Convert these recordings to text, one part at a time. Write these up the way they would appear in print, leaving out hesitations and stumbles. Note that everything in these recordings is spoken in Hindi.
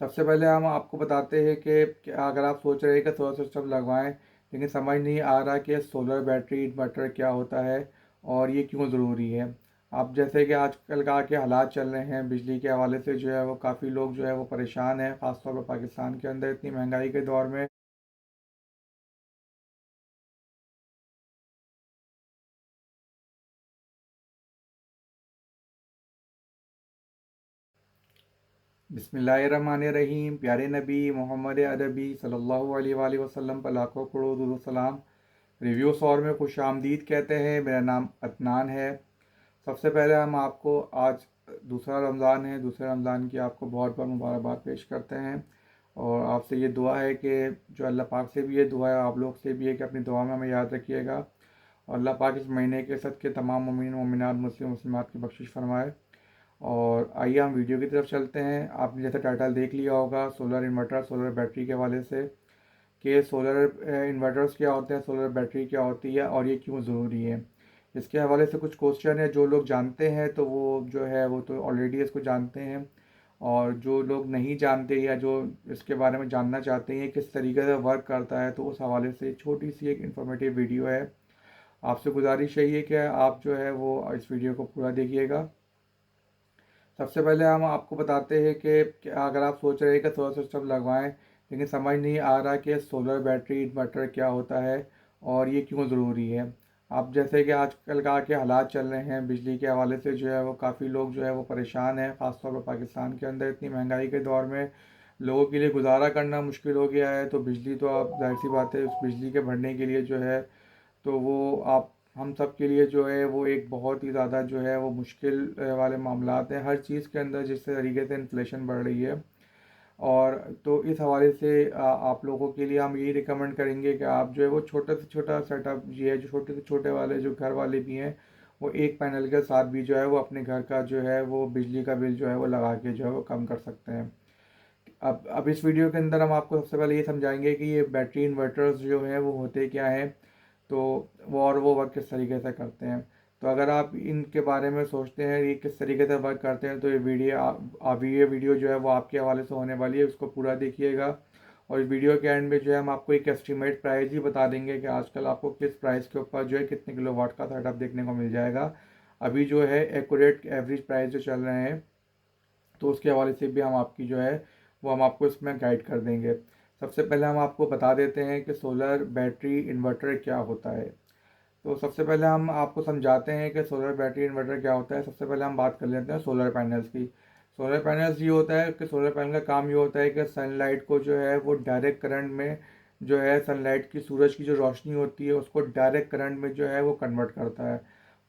सबसे पहले हम आपको बताते हैं कि अगर आप सोच रहे हैं कि सोलर सिस्टम लगवाएं, लेकिन समझ नहीं आ रहा कि सोलर बैटरी इन्वर्टर क्या होता है और ये क्यों ज़रूरी है। आप जैसे कि आजकल का के हालात चल रहे हैं बिजली के हवाले से, जो है वो काफ़ी लोग जो है वो परेशान हैं, ख़ासतौर पर पाकिस्तान के अंदर इतनी महंगाई के दौर में। बिस्मिल्लाहिर्रहमानिर्रहीम। प्यारे नबी मोहम्मद अरबी सल्लल्लाहु अलैहि वसल्लम पर लाखों करोड़ दुरूद सलाम। रिव्यू सौर में खुश आमदीद कहते हैं। मेरा नाम अदनान है। सबसे पहले हम आपको आज दूसरा रमज़ान है, दूसरे रमज़ान की आपको बहुत बहुत मुबारकबाद पेश करते हैं। और आपसे ये दुआ है कि जो अल्लाह पाक से भी ये दुआ है, आप लोग से भी है कि अपनी दुआ में हमें याद रखिएगा और अल्लाह पाक इस महीने के सद के तमाम मोमिन मोमिनात मुस्लिम मुस्लिमात की बख्शिश फरमाए। और आइए हम वीडियो की तरफ चलते हैं। आपने जैसे टाइटल देख लिया होगा, सोलर इन्वर्टर सोलर बैटरी के हवाले से, कि सोलर इन्वर्टर्स क्या होते हैं, सोलर बैटरी क्या होती है और ये क्यों ज़रूरी है। इसके हवाले से कुछ क्वेश्चन है। जो लोग जानते हैं तो वो जो है वो तो ऑलरेडी इसको जानते हैं, और जो लोग नहीं जानते या जो इसके बारे में जानना चाहते हैं किस तरीके से वर्क करता है, तो उस हवाले से छोटी सी एक इन्फॉर्मेटिव वीडियो है। आपसे गुजारिश यही है कि आप जो है वो इस वीडियो को पूरा देखिएगा। सबसे पहले हम आपको बताते हैं कि अगर आप सोच रहे हैं कि सोलर सिस्टम लगवाएं, लेकिन समझ नहीं आ रहा कि सोलर बैटरी इन्वर्टर क्या होता है और ये क्यों ज़रूरी है। आप जैसे कि आजकल का के हालात चल रहे हैं बिजली के हवाले से, जो है वो काफ़ी लोग जो है वो परेशान हैं, ख़ासतौर पर पाकिस्तान के अंदर इतनी महंगाई के दौर में लोगों के लिए गुजारा करना मुश्किल हो गया है। तो बिजली तो आप जाहिर सी बात है, उस बिजली के भरने के लिए जो है तो वो आप हम सब के लिए जो है वो एक बहुत ही ज़्यादा जो है वो मुश्किल वाले मामलात हैं हर चीज़ के अंदर, जिस तरीके से इन्फ्लेशन बढ़ रही है। और तो इस हवाले से आप लोगों के लिए हम यही रिकमेंड करेंगे कि आप जो है वो छोटा से छोटा सेटअप ये है, जो छोटे से छोटे वाले जो घर वाले भी हैं, वो एक पैनल के साथ भी जो है वो अपने घर का जो है वो बिजली का बिल जो है वो लगा के जो है वो कम कर सकते हैं। अब इस वीडियो के अंदर हम आपको सबसे पहले ये समझाएंगे कि ये बैटरी इन्वर्टर्स जो हैं वो होते क्या हैं, तो वो वर्क किस तरीके से करते हैं। तो अगर आप इनके बारे में सोचते हैं ये किस तरीके से वर्क करते हैं, तो ये वीडियो ये वीडियो जो है वो आपके हवाले से होने वाली है, उसको पूरा देखिएगा। और इस वीडियो के एंड में जो है हम आपको एक एस्टिमेट प्राइस ही बता देंगे कि आजकल आपको किस प्राइस के ऊपर जो है कितने किलो वाट का सेटअप देखने को मिल जाएगा। अभी जो है एक्यूरेट एवरेज प्राइस जो चल रहे हैं, तो उसके हवाले से भी हम आपकी जो है वो हम आपको इसमें गाइड कर देंगे। सबसे पहले हम आपको बता देते हैं कि सोलर बैटरी इन्वर्टर क्या होता है। तो सबसे पहले हम आपको समझाते हैं कि सोलर बैटरी इन्वर्टर क्या होता है। सबसे पहले हम बात कर लेते हैं सोलर पैनल्स की। सोलर पैनल्स ये होता है कि सोलर पैनल का काम ये होता है कि सनलाइट को जो है वो डायरेक्ट करंट में जो है सनलाइट की सूरज की जो रोशनी होती है उसको डायरेक्ट करंट में जो है वो कन्वर्ट करता है।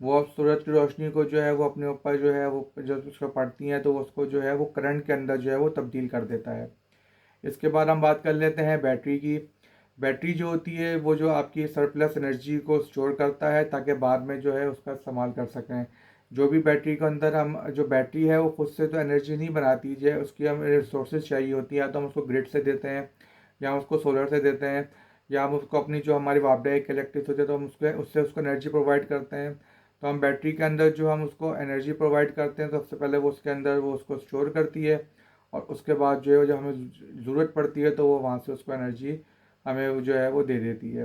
वो अब सूरज की रोशनी को जो है वो अपने ऊपर जो है वो जब उसको पड़ती है तो उसको जो है वो करंट के अंदर जो है वो तब्दील कर देता है। इसके बाद हम बात कर लेते हैं बैटरी की। बैटरी जो होती है वो जो आपकी सरप्लस एनर्जी को स्टोर करता है ताकि बाद में जो है उसका इस्तेमाल कर सकें। जो भी बैटरी के अंदर हम जो बैटरी है वो खुद से तो एनर्जी नहीं बनाती है, उसकी हमें रिसोर्सेज चाहिए होती है। या तो हम उसको ग्रिड से देते हैं, या हम उसको सोलर से देते हैं, या हम उसको अपनी जो हमारी वापडेक इलेक्ट्रिक होती है तो हम उसको उससे उसको एनर्जी प्रोवाइड करते हैं। तो हम बैटरी के अंदर जो हम उसको एनर्जी प्रोवाइड करते हैं, तो सबसे पहले वो उसके अंदर वो उसको स्टोर करती है, और उसके बाद जो है जब हमें ज़रूरत पड़ती है तो वो वहाँ से उसको एनर्जी हमें वो जो है वो दे देती है।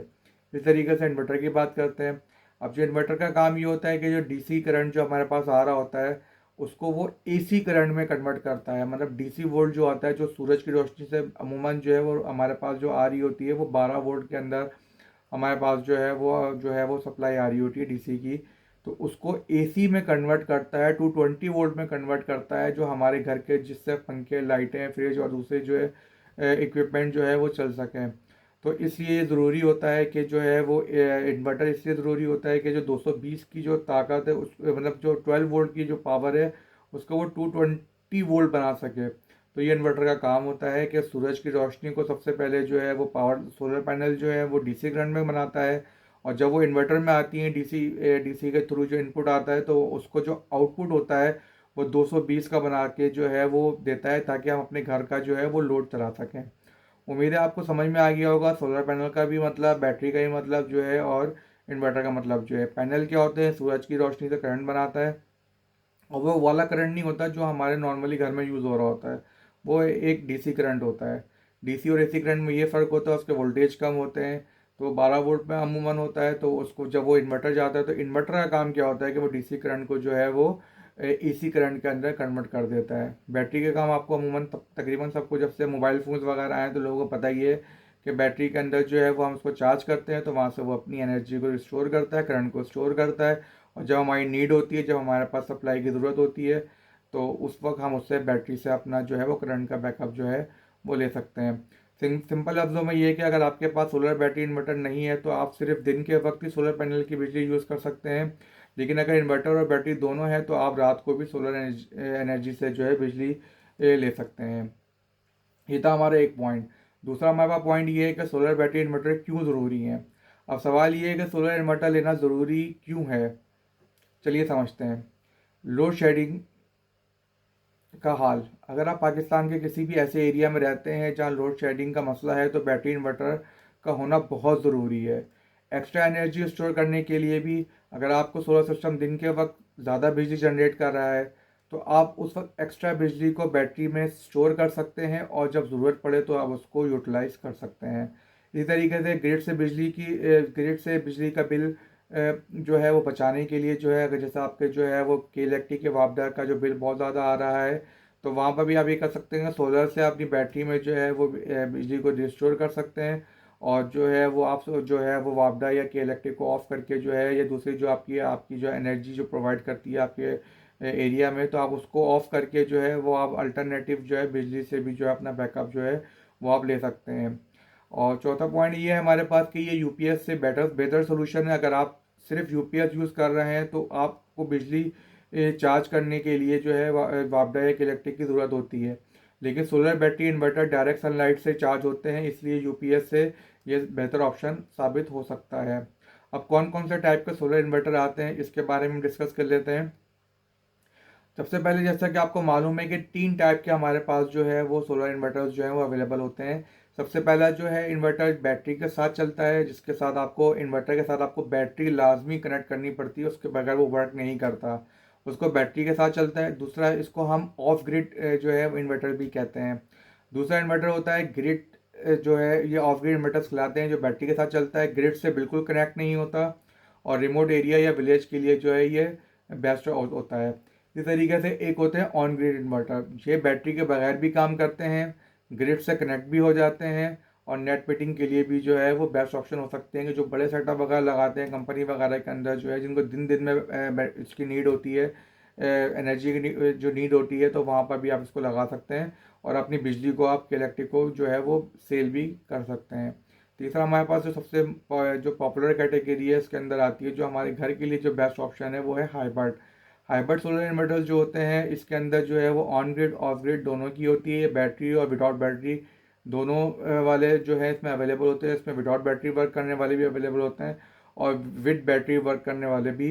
इस तरीके से इन्वर्टर की बात करते हैं। अब जो इन्वर्टर का काम ये होता है कि जो डीसी करंट जो हमारे पास आ रहा होता है उसको वो एसी करंट में कन्वर्ट करता है। मतलब डीसी वोल्ट जो आता है, जो सूरज की रोशनी से अमूमन जो है वो हमारे पास जो आ रही होती है, वो 12 वोल्ट के अंदर हमारे पास जो है वो सप्लाई आ रही होती है डीसी की। तो उसको एसी में कन्वर्ट करता है, 220 वोल्ट में कन्वर्ट करता है, जो हमारे घर के जिससे पंखे लाइटें फ्रिज और दूसरे जो है इक्विपमेंट जो है वो चल सकें। तो इसलिए ज़रूरी होता है कि जो है वो इन्वर्टर इसलिए ज़रूरी होता है कि जो 220 की जो ताकत है उस मतलब जो 12 वोल्ट की जो पावर है उसको वो 220 वोल्ट बना सके। तो ये इन्वर्टर का काम होता है कि सूरज की रोशनी को सबसे पहले जो है वो पावर सोलर पैनल जो है वो डीसी करंट में बनाता है, और जब वो इन्वर्टर में आती है डीसी के थ्रू जो इनपुट आता है तो उसको जो आउटपुट होता है वो 220 का बना के जो है वो देता है, ताकि हम अपने घर का जो है वो लोड चला सकें। उम्मीद है आपको समझ में आ गया होगा सोलर पैनल का भी मतलब, बैटरी का भी मतलब जो है, और इन्वर्टर का मतलब जो है। पैनल क्या होते हैं, सूरज की रोशनी से करंट बनाता है, और वो वाला करंट नहीं होता जो हमारे नॉर्मली घर में यूज़ हो रहा होता है। वो एक डीसी करंट होता है। डीसी और एसी करंट में ये फ़र्क होता है, उसके वोल्टेज कम होते हैं। तो 12 वोल्ट में अमूमन होता है, तो उसको जब वो इन्वर्टर जाता है तो इन्वर्टर का काम क्या होता है कि वो डीसी करंट को जो है वो एसी करंट के अंदर कन्वर्ट कर देता है। बैटरी के काम आपको अमूमन तकरीबन सबको, जब से मोबाइल फ़ोन्स वगैरह आए तो लोगों को पता ही है कि बैटरी के अंदर जो है वो हम उसको चार्ज करते हैं तो वहाँ से वो अपनी एनर्जी को स्टोर करता है, करंट को स्टोर करता है। और जब हमारी नीड होती है, जब हमारे पास सप्लाई की ज़रूरत होती है, तो उस वक्त हम उससे बैटरी से अपना जो है वो करंट का बैकअप जो है वो ले सकते हैं। सिंपल लफ्ज़ों में ये है कि अगर आपके पास सोलर बैटरी इन्वर्टर नहीं है तो आप सिर्फ दिन के वक्त ही सोलर पैनल की बिजली यूज़ कर सकते हैं। लेकिन अगर इन्वर्टर और बैटरी दोनों है तो आप रात को भी सोलर एनर्जी से जो है बिजली ले सकते हैं। ये था हमारा एक पॉइंट। दूसरा हमारे पास पॉइंट ये है कि सोलर बैटरी इन्वर्टर क्यों ज़रूरी है। अब सवाल ये है कि सोलर इन्वर्टर लेना ज़रूरी क्यों है, चलिए समझते हैं। लोड शेडिंग का हाल। अगर आप पाकिस्तान के किसी भी ऐसे एरिया में रहते हैं जहां लोड शेडिंग का मसला है तो बैटरी इन्वर्टर का होना बहुत ज़रूरी है। एक्स्ट्रा एनर्जी स्टोर करने के लिए भी, अगर आपको सोलर सिस्टम दिन के वक्त ज़्यादा बिजली जनरेट कर रहा है तो आप उस वक्त एक्स्ट्रा बिजली को बैटरी में स्टोर कर सकते हैं और जब ज़रूरत पड़े तो आप उसको यूटिलाइज़ कर सकते हैं। इसी तरीके से ग्रिड से बिजली का बिल जो है वो बचाने के लिए जो है, अगर जैसे आपके जो है वो के इलेक्ट्रिक के वापडा का जो बिल बहुत ज़्यादा आ रहा है तो वहाँ पर भी आप ये कर सकते हैं, सोलर से अपनी बैटरी में जो है वो बिजली को रिस्टोर कर सकते हैं। और जो है वो आप जो है वो वापडा या के इलेक्ट्रिक को ऑफ करके जो है, या दूसरी जो आपकी आपकी जो एनर्जी जो प्रोवाइड करती है आपके एरिया में, तो आप उसको ऑफ करके जो है वो आप अल्टरनेटिव जो है बिजली से भी जो है अपना बैकअप जो है वो आप ले सकते हैं। और चौथा पॉइंट ये है हमारे पास कि ये यूपीएस से बेहतर सोल्यूशन है। अगर आप सिर्फ यूपीएस यूज़ कर रहे हैं तो आपको बिजली चार्ज करने के लिए जो है वापडा या इलेक्ट्रिक की ज़रूरत होती है। लेकिन solar battery inverter direct sunlight से चार्ज होते हैं, इसलिए यूपीएस से ये बेहतर ऑप्शन साबित हो सकता है। अब कौन कौन से टाइप के सोलर इन्वर्टर आते हैं इसके बारे में डिस्कस कर लेते हैं। सबसे पहले जैसा कि आपको मालूम है कि 3 टाइप के हमारे पास जो है वो सोलर इन्वर्टर्स जो है वो अवेलेबल होते हैं। सबसे पहला जो है इन्वर्टर बैटरी के साथ चलता है, जिसके साथ आपको इन्वर्टर के साथ आपको बैटरी लाजमी कनेक्ट करनी पड़ती है, उसके बगैर वो वर्क नहीं करता, उसको बैटरी के साथ चलता है। दूसरा, इसको हम ऑफ ग्रिड जो है इन्वर्टर भी कहते हैं। दूसरा इन्वर्टर होता है ग्रिड, जो है ये ऑफ ग्रिड इन्वर्टर्स कहलाते हैं, जो बैटरी के साथ चलता है, ग्रिड से बिल्कुल कनेक्ट नहीं होता और रिमोट एरिया या विलेज के लिए जो है ये बेस्ट होता है। इसी तरीके से एक होते हैं ऑन ग्रिड इन्वर्टर, ये बैटरी के बगैर भी काम करते हैं, ग्रिड से कनेक्ट भी हो जाते हैं और नेट मीटिंग के लिए भी जो है वो बेस्ट ऑप्शन हो सकते हैं। कि जो बड़े सेटअप वगैरह लगाते हैं कंपनी वगैरह के अंदर जो है, जिनको दिन दिन में इसकी नीड होती है, एनर्जी की जो नीड होती है, तो वहाँ पर भी आप इसको लगा सकते हैं और अपनी बिजली को आप इलेक्ट्रिक को जो है वो सेल भी कर सकते हैं। तीसरा हमारे पास जो सबसे जो पॉपुलर कैटेगरी है इसके अंदर आती है, जो हमारे घर के लिए जो बेस्ट ऑप्शन है वो है हाइब्रिड। हाइब्रिड सोलर इन्वर्टर्स जो होते हैं इसके अंदर जो है वो ऑन ग्रिड ऑफ ग्रिड दोनों की होती है, बैटरी और विदाउट बैटरी दोनों वाले जो है इसमें अवेलेबल होते हैं। इसमें विदाउट बैटरी वर्क करने वाले भी अवेलेबल होते हैं और विद बैटरी वर्क करने वाले भी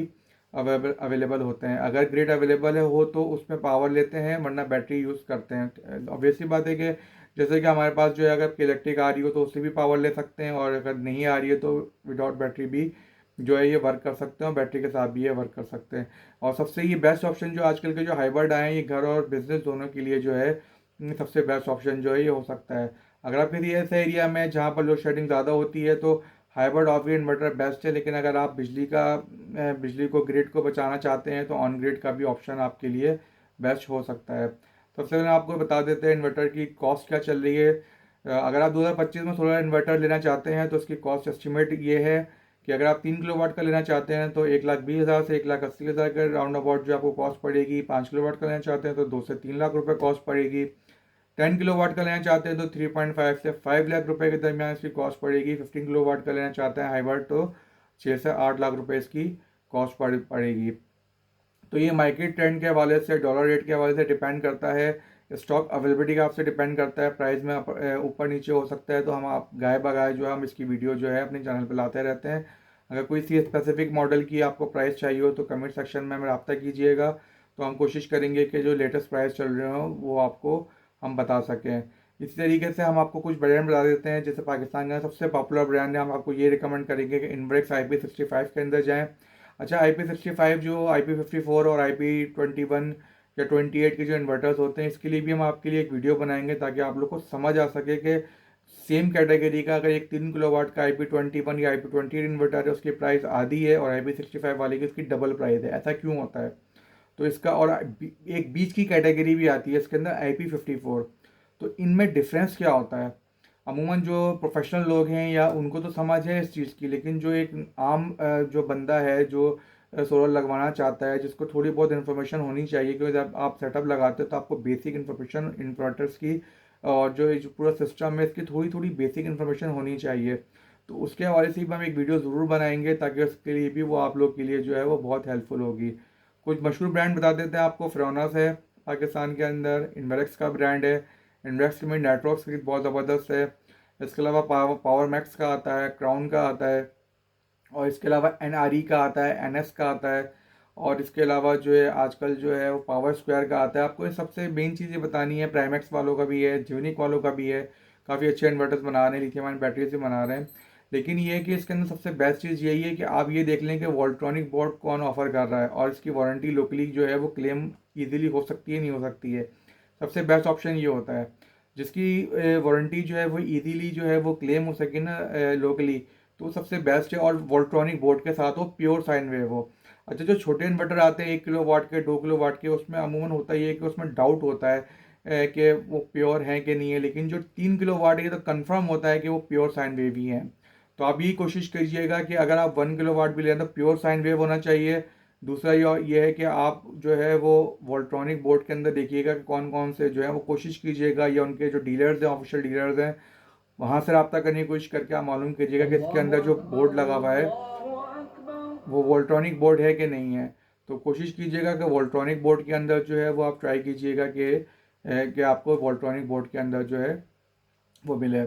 अवेलेबल होते हैं। अगर ग्रिड अवेलेबल है हो तो उसमें पावर लेते हैं, वरना बैटरी यूज़ करते हैं। ऑब्वियसली बात है कि जैसे कि हमारे पास जो है अगर इलेक्ट्रिक आ रही हो तो उससे भी पावर ले सकते हैं, और अगर नहीं आ रही है तो विदाउट बैटरी भी जो है ये वर्क कर सकते हैं और बैटरी के साथ भी ये वर्क कर सकते हैं। और सबसे ये बेस्ट ऑप्शन जो आजकल के जो हाइब्रिड आए हैं, ये घर और बिजनेस दोनों के लिए जो है सबसे बेस्ट ऑप्शन जो है ये हो सकता है। अगर आप किसी ऐसे एरिया में जहाँ पर लोड शेडिंग ज़्यादा होती है तो hybrid of grid inverter best है। लेकिन अगर आप बिजली को ग्रिड को बचाना चाहते हैं तो ऑन ग्रिड का भी ऑप्शन आपके लिए बेस्ट हो सकता है। सबसे पहले आपको बता देते हैं इन्वर्टर की कॉस्ट क्या चल रही है। अगर आप 2025 में सोलर इन्वर्टर लेना चाहते हैं तो उसकी कॉस्ट एस्टिमेट ये है कि अगर आप 3 किलोवाट का लेना चाहते हैं तो 1,20,000 से 1,80,000 के राउंड अबाउट जो आपको कॉस्ट पड़ेगी। 5 किलोवाट का लेना चाहते हैं तो 2 से 3 लाख रुपए कॉस्ट पड़ेगी। 10 किलोवाट का लेना चाहते हैं तो 3.5 से 5 लाख रुपए के दरमियान इसकी कॉस्ट पड़ेगी। 15 किलोवाट का लेना चाहते हैं हाइब्रिड तो 6 से 8 लाख रुपए इसकी कॉस्ट पड़ेगी। तो ये मार्केट ट्रेंड के हवाले से, डॉलर रेट के हवाले से डिपेंड करता है, स्टॉक अवेलेबिलिटी का आपसे डिपेंड करता है। प्राइस में ऊपर नीचे हो सकता है, तो हम आप गाय बगाए जो है हम इसकी वीडियो जो है अपने चैनल पर लाते रहते हैं। अगर कोई सी स्पेसिफिक मॉडल की आपको प्राइस चाहिए हो तो कमेंट सेक्शन में हमें रब्ता कीजिएगा, तो हम कोशिश करेंगे कि जो लेटेस्ट प्राइस चल रहे हो वो आपको हम बता सकें। इसी तरीके से हम आपको कुछ ब्रांड बता देते हैं। जैसे पाकिस्तान का सबसे पॉपुलर ब्रांड है, हम आपको ये रिकमेंड करेंगे कि इनब्रेक्स IP65 के अंदर जाएँ। अच्छा, IP65 जो IP54 और IP21 या 28 के जो इन्वर्टर्स होते हैं, इसके लिए भी हम आपके लिए एक वीडियो बनाएंगे ताकि आप लोग को समझ आ सके कि सेम कैटेगरी का अगर एक 3 किलोवाट का IP21 या IP28 इन्वर्टर है, उसकी प्राइस आधी है, और IP65 वाले की उसकी डबल प्राइस है। ऐसा क्यों होता है? तो इसका, और एक बीच की कैटेगरी भी आती है इसके अंदर IP54। तो इनमें डिफरेंस क्या होता है? अमूमन जो प्रोफेशनल लोग हैं या उनको तो समझ है इस चीज़ की, लेकिन जो एक आम जो बंदा है जो सोलर लगवाना चाहता है, जिसको थोड़ी बहुत इन्फॉर्मेशन होनी चाहिए, क्योंकि जब आप सेटअप लगाते हो तो आपको बेसिक इन्फॉर्मेशन इन्वर्टर्स की और जो पूरा सिस्टम है इसकी थोड़ी थोड़ी बेसिक इन्फॉर्मेशन होनी चाहिए। तो उसके हवाले से भी हम एक वीडियो ज़रूर बनाएंगे ताकि उसके लिए भी वो आप लोग के लिए जो है वो बहुत हेल्पफुल होगी। कुछ मशहूर ब्रांड बता देते हैं आपको। फ्रोनस है पाकिस्तान के अंदर, इन्वेरेक्स का ब्रांड है, इन्वेक्स में नेटवर्क्स की बहुत ज़बरदस्त है। इसके अलावा पावर मैक्स का आता है, क्राउन का आता है, और इसके अलावा NRE का आता है, NS का आता है, और इसके अलावा जो है आजकल जो है वो पावर स्क्वायर का आता है। आपको ये सबसे मेन चीज़ें बतानी है। प्राइमेक्स वालों का भी है, ज्यूनिक वालों का भी है, काफ़ी अच्छे इन्वर्टर्स बना रहे हैं, लिथियम आयन बैटरी से बना रहे हैं। लेकिन ये है कि इसके अंदर सबसे बेस्ट चीज़ यही है कि आप ये देख लें कि वोल्ट्रॉनिक बोर्ड कौन ऑफर कर रहा है, और इसकी वारंटी लोकली जो है वो क्लेम ईजिली हो सकती है, नहीं हो सकती है। सबसे बेस्ट ऑप्शन ये होता है जिसकी वारंटी जो है वो ईजीली जो है वो क्लेम हो सके ना लोकली, तो सबसे बेस्ट है। और वोल्ट्रॉनिक बोर्ड के साथ हो, प्योर साइन वेव हो। अच्छा, जो छोटे इन्वर्टर आते हैं 1 किलोवाट के, 2 किलोवाट के, उसमें अमूमन होता ही है कि उसमें डाउट होता है कि वो प्योर हैं कि नहीं है। लेकिन जो 3 किलोवाट है तो कंफर्म होता है कि वो प्योर साइन वेव ही हैं। तो आप ये कोशिश कीजिएगा कि अगर आप 1 किलोवाट भी लें तो प्योर साइन वेव होना चाहिए। दूसरा ये है कि आप जो है वो वोल्ट्रॉनिक बोर्ड के अंदर देखिएगा कि कौन कौन से जो है वो कोशिश कीजिएगा, या उनके जो डीलर्स हैं, ऑफिशियल डीलर्स हैं, वहाँ से रब्ता करने की कोशिश करके आप मालूम कीजिएगा कि इसके अंदर जो बोर्ड लगा हुआ है वो वोल्ट्रॉनिक बोर्ड है कि नहीं है। तो कोशिश कीजिएगा कि वोल्ट्रॉनिक बोर्ड के अंदर जो है वो आप ट्राई कीजिएगा कि आपको वोल्ट्रॉनिक बोर्ड के अंदर जो है वो मिले।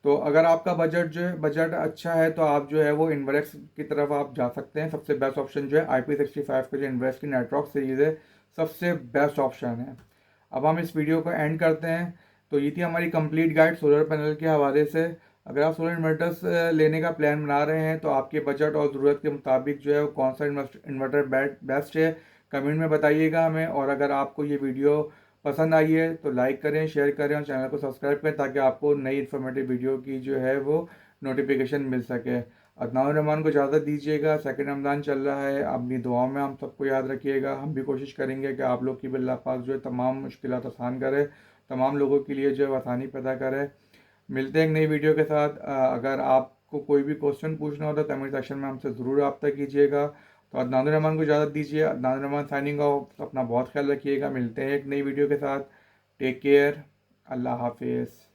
तो अगर आपका बजट अच्छा है तो आप जो है वो इन्वेरेक्स की तरफ आप जा सकते हैं। सबसे बेस्ट ऑप्शन जो है IP65 का जो इन्वेरेक्स की नेटवर्क सीरीज़ है, सबसे बेस्ट ऑप्शन है। अब हम इस वीडियो को एंड करते हैं। तो ये थी हमारी कंप्लीट गाइड सोलर पैनल के हवाले से। अगर आप सोलर इन्वर्टर्स लेने का प्लान बना रहे हैं तो आपके बजट और ज़रूरत के मुताबिक जो है वो कौन सा इन्वर्टर बेस्ट है, कमेंट में बताइएगा हमें। और अगर आपको ये वीडियो पसंद आई है तो लाइक करें, शेयर करें और चैनल को सब्सक्राइब करें ताकि आपको नई इन्फॉर्मेटिव वीडियो की जो है वो नोटिफिकेशन मिल सके। अदनान रहमान को इजाज़त दीजिएगा। सेकंड रमज़ान चल रहा है, अपनी दुआओं में हम सबको याद रखिएगा। हम भी कोशिश करेंगे कि आप लोग की भी अल्लाह पाक जो है तमाम मुश्किलात आसान करे, तमाम लोगों के लिए जो है आसानी पैदा करे। मिलते हैं एक नई वीडियो के साथ। अगर आपको कोई भी क्वेश्चन पूछना हो तो कमेंट सेक्शन में हमसे ज़रूर रब्ता कीजिएगा। तो अदनान रहमान को इजाज़त दीजिए। Adnan Rahman signing off. अपना बहुत ख्याल रखिएगा। मिलते हैं एक नई वीडियो के साथ। Take care. अल्लाह हाफिज़।